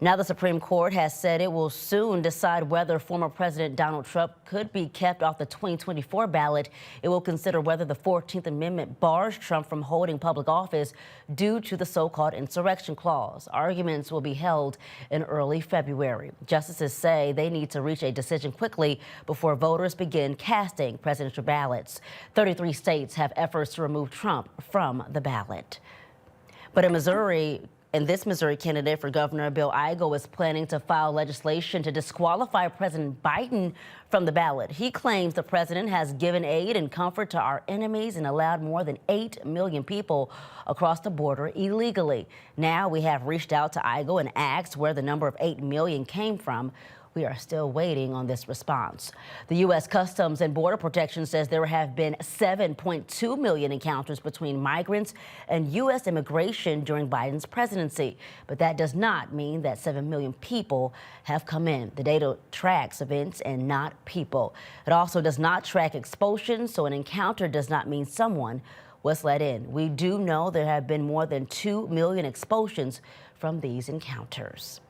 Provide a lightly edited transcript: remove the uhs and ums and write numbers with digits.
Now the Supreme Court has said it will soon decide whether former President Donald Trump could be kept off the 2024 ballot. It will consider whether the 14th Amendment bars Trump from holding public office due to the so-called insurrection clause. Arguments will be held in early February. Justices say they need to reach a decision quickly before voters begin casting presidential ballots. 33 states have efforts to remove Trump from the ballot. But in Missouri, this Missouri candidate for governor, Bill Igo, is planning to file legislation to disqualify President Biden from the ballot. He claims the president has given aid and comfort to our enemies and allowed more than 8 million people across the border illegally. Now we have reached out to Igo and asked where the number of 8 million came from. We are still waiting on this response. The U.S. Customs and Border Protection says there have been 7.2 million encounters between migrants and U.S. immigration during Biden's presidency. But that does not mean that 7 million people have come in. The data tracks events and not people. It also does not track expulsions, so an encounter does not mean someone was let in. We do know there have been more than 2 million expulsions from these encounters.